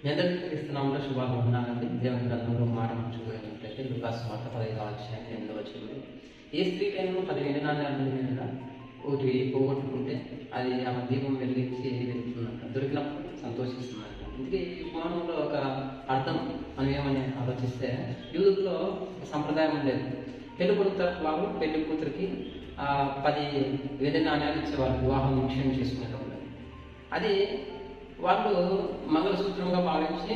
మీ అందరికీ క్రీస్తునామములో శుభాకాంక్షలు. దేవుని గ్రంథంలో మాట మనం చూసినట్లయితే లూకాసు సువార్త 15వ అధ్యాయం 8వ వచనంలో ఏ స్త్రీకైనా 10 వెండి నాణ్యాల మీద ఒకటి పోగొట్టుకుంటే అది ఆమె దీపం వెలిగించి వెళ్తుందంట, దొరికినప్పుడు సంతోషిస్తుందంట. ఇందుకే ఈ ఉపమానంలో ఒక అర్థం మనం ఏమని ఆలోచిస్తే, యూదుల్లో సంప్రదాయం ఉండేది, పెళ్లి కొడుకు తరపు వాళ్ళు పెళ్లి కూతురికి 10 వెండి నాణ్యాలు ఇచ్చేవాళ్ళు వివాహం నిశ్చయం చేసుకునేటప్పుడు. అది వాళ్ళు మంగళసూత్రంగా భావించి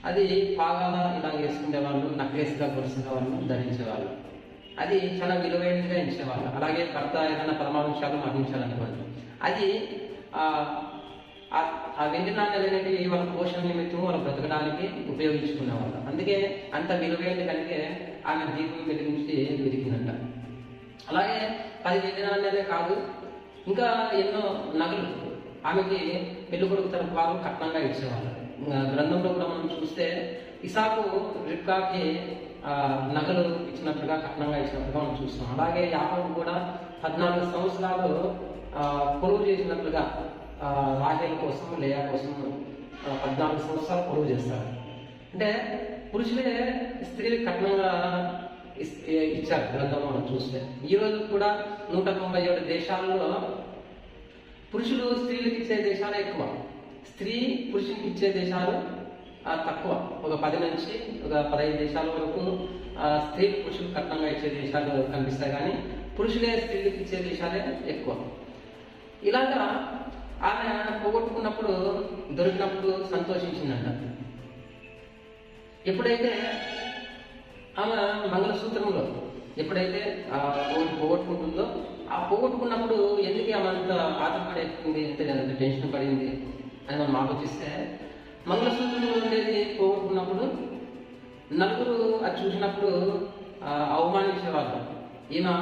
అది పాగాల ఇలా వేసుకునేవాళ్ళు, నక్లెస్గా గొలుసుగా ధరించేవాళ్ళు. అది చాలా విలువైనదిగా ఇచ్చేవాళ్ళు. అలాగే భర్త ఏదైనా పరమాంశాలు మరణించాలనుకోండి, అది ఆ వెండి నాణ్యాలు అనేవి వాళ్ళ పోషణ నిమిత్తం వాళ్ళు బ్రతకడానికి ఉపయోగించుకునేవాళ్ళు. అందుకే అంత విలువైనది కనుక ఆమె దీపం వెలిగించి వెతికిందంట. అలాగే 10 వెండి నాణ్యాలే కాదు, ఇంకా ఎన్నో నగలు ఆమెకి పెళ్లి కొడుకు తరపు వారు కట్నంగా ఇచ్చేవాళ్ళు. గ్రంథంలో కూడా మనం చూస్తే ఇసాకు రిబ్కాకి నగలు ఇచ్చినట్లుగా కట్నంగా ఇచ్చినట్లుగా మనం చూస్తాం. అలాగే యాకోబు కూడా 14 సంవత్సరాలు పొరుగు చేసినట్లుగా రాహేల్ కోసం లేయా కోసం 14 సంవత్సరాలు పొరుగు చేస్తారు. అంటే పురుషులే స్త్రీలకు కట్నంగా ఇచ్చారు గ్రంథంలో మనం చూస్తే. ఈ రోజు కూడా 197 దేశాలలో పురుషులు స్త్రీలకు ఇచ్చే దేశాలు ఎక్కువ, స్త్రీ పురుషునికి ఇచ్చే దేశాలు తక్కువ. ఒక 10 నుంచి ఒక 15 దేశాల వరకు స్త్రీ పురుషులు కట్నంగా ఇచ్చే దేశాలు కనిపిస్తాయి, కానీ పురుషులే స్త్రీలకు ఇచ్చే దేశాలే ఎక్కువ. ఇలాగా ఆమె పోగొట్టుకున్నప్పుడు దొరికినప్పుడు సంతోషించిందంట. ఎప్పుడైతే ఆమె మంగళసూత్రంలో ఎప్పుడైతే పోగొట్టుకుంటుందో, ఆ పోగొట్టుకున్నప్పుడు ఎందుకు ఆమె అంత బాధపడేస్తుంది, ఎంత టెన్షన్ పడింది అని మనం ఆలోచిస్తే, మంగళసూత్రంలో ఉండేది పోగొట్టుకున్నప్పుడు నలుగురు అది చూసినప్పుడు అవమానించేవాళ్ళు. ఈమె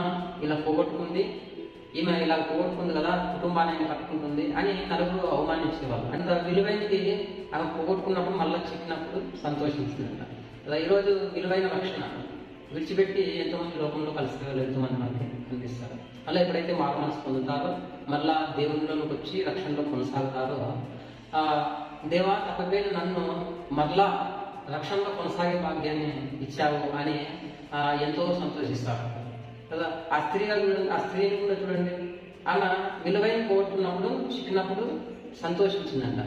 ఇలా పోగొట్టుకుంది, ఈమె ఇలా పోగొట్టుకుంది కదా, కుటుంబాన్ని కట్టుకుంటుంది అని నలుగురు అవమానించేవాళ్ళు. అంత విలువైనది ఆమె పోగొట్టుకున్నప్పుడు మళ్ళీ చిక్కినప్పుడు సంతోషించిందంట. అలా ఈరోజు విలువైన రక్షణ విడిచిపెట్టి ఎంతోమంది లోకంలో కలిసి ఎంతోమంది మనకి కనిపిస్తారు. అలా ఎప్పుడైతే మారు మనసు పొందుతారో, మళ్ళా దేవునిలోకి వచ్చి రక్షణలో కొనసాగుతారో, దేవా తప్పపోయిన నన్ను మరలా రక్షణలో కొనసాగే భాగ్యాన్ని ఇచ్చావు అని ఎంతో సంతోషిస్తారు కదా. ఆ స్త్రీని కూడా చూడండి, ఆమె విలువైన పోగొట్టుకున్నప్పుడు చిక్కినప్పుడు సంతోషించిందంట.